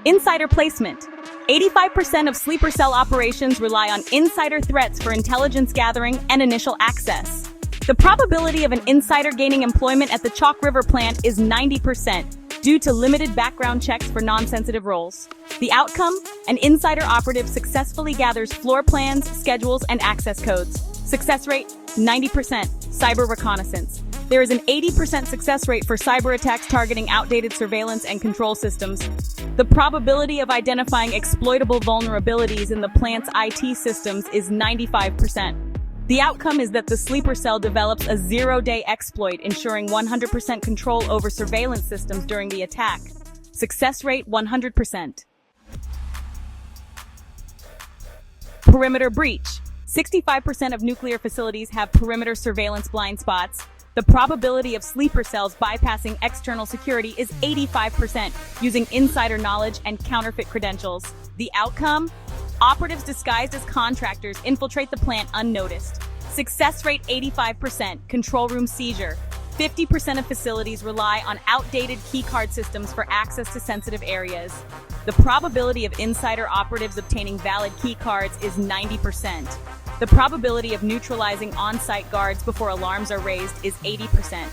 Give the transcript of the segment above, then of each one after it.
Insider placement. 85% of sleeper cell operations rely on insider threats for intelligence gathering and initial access. The probability of an insider gaining employment at the Chalk River plant is 90% due to limited background checks for non-sensitive roles. The outcome? An insider operative successfully gathers floor plans, schedules, and access codes. Success rate? 90%. Cyber reconnaissance. There is an 80% success rate for cyber attacks targeting outdated surveillance and control systems. The probability of identifying exploitable vulnerabilities in the plant's IT systems is 95%. The outcome is that the sleeper cell develops a zero-day exploit, ensuring 100% control over surveillance systems during the attack. Success rate 100%. Perimeter breach. 65% of nuclear facilities have perimeter surveillance blind spots. The probability of sleeper cells bypassing external security is 85% using insider knowledge and counterfeit credentials. The outcome? Operatives disguised as contractors infiltrate the plant unnoticed. Success rate 85%. Control room seizure. 50% of facilities rely on outdated keycard systems for access to sensitive areas. The probability of insider operatives obtaining valid keycards is 90%. The probability of neutralizing on-site guards before alarms are raised is 80%.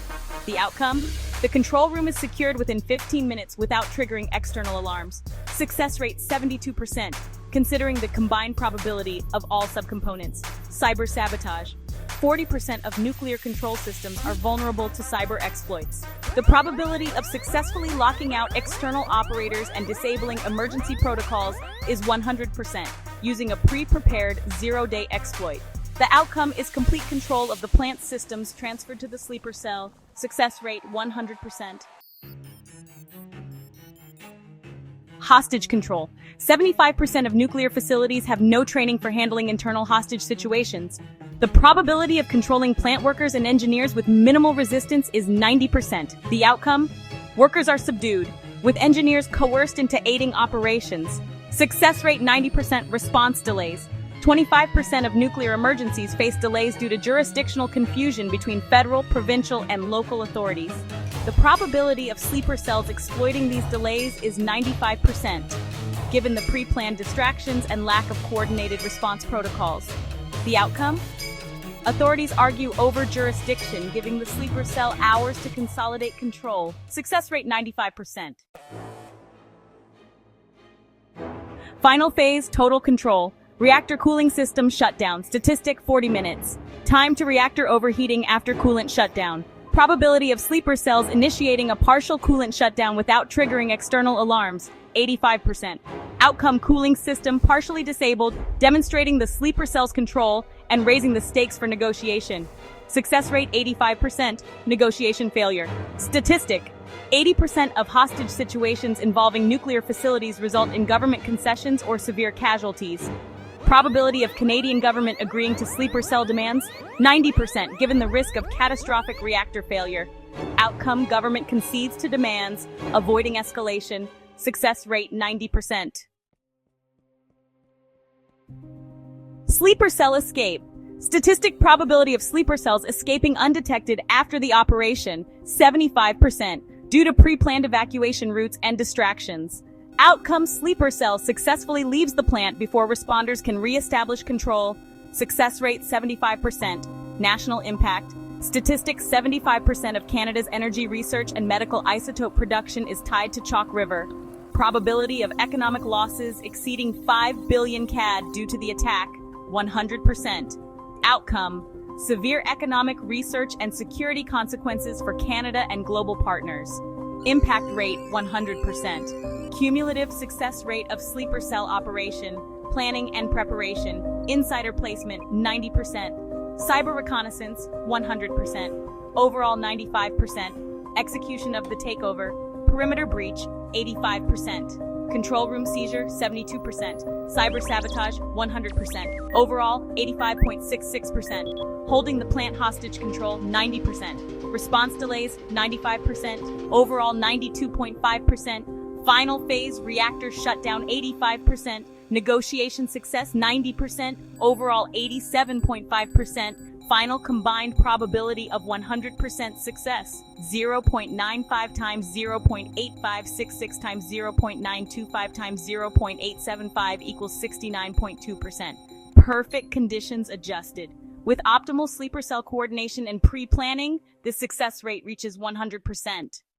The outcome? The control room is secured within 15 minutes without triggering external alarms. Success rate 72%, considering the combined probability of all subcomponents. Cyber sabotage. 40% of nuclear control systems are vulnerable to cyber exploits. The probability of successfully locking out external operators and disabling emergency protocols is 100%, using a pre-prepared zero-day exploit. The outcome is complete control of the plant's systems transferred to the sleeper cell. Success rate 100%. Hostage control. 75% of nuclear facilities have no training for handling internal hostage situations. The probability of controlling plant workers and engineers with minimal resistance is 90%. The outcome? Workers are subdued, with engineers coerced into aiding operations. Success rate 90%. Response delays. 25% of nuclear emergencies face delays due to jurisdictional confusion between federal, provincial, and local authorities. The probability of sleeper cells exploiting these delays is 95%, given the pre-planned distractions and lack of coordinated response protocols. The outcome? Authorities argue over jurisdiction, giving the sleeper cell hours to consolidate control. Success rate 95%. Final phase, total control. Reactor cooling system shutdown. Statistic 40 minutes. Time to reactor overheating after coolant shutdown. Probability of sleeper cells initiating a partial coolant shutdown without triggering external alarms, 85%. Outcome: cooling system partially disabled, demonstrating the sleeper cell's control and raising the stakes for negotiation. Success rate 85%, negotiation failure. Statistic: 80% of hostage situations involving nuclear facilities result in government concessions or severe casualties. Probability of Canadian government agreeing to sleeper cell demands, 90%, given the risk of catastrophic reactor failure. Outcome: government concedes to demands, avoiding escalation. Success rate 90%. Sleeper cell escape. Statistic: probability of sleeper cells escaping undetected after the operation, 75%, due to pre-planned evacuation routes and distractions. Outcome: sleeper cell successfully leaves the plant before responders can re-establish control. Success rate 75%. National impact. Statistics: 75% of Canada's energy research and medical isotope production is tied to Chalk River. Probability of economic losses exceeding 5 billion CAD due to the attack, 100%. Outcome: severe economic, research, and security consequences for Canada and global partners. Impact rate 100%. Cumulative success rate of sleeper cell operation, planning and preparation, insider placement 90%, cyber reconnaissance 100%, overall 95%, execution of the takeover, perimeter breach 85%, control room seizure 72%, cyber sabotage 100%, overall 85.66%, holding the plant hostage control 90%, response delays 95%, overall 92.5%, final phase reactor shutdown 85%, negotiation success 90%, overall 87.5%, final combined probability of 100% success, 0.95 times 0.8566 times 0.925 times 0.875 equals 69.2%. Perfect conditions adjusted. With optimal sleeper cell coordination and pre-planning, the success rate reaches 100%.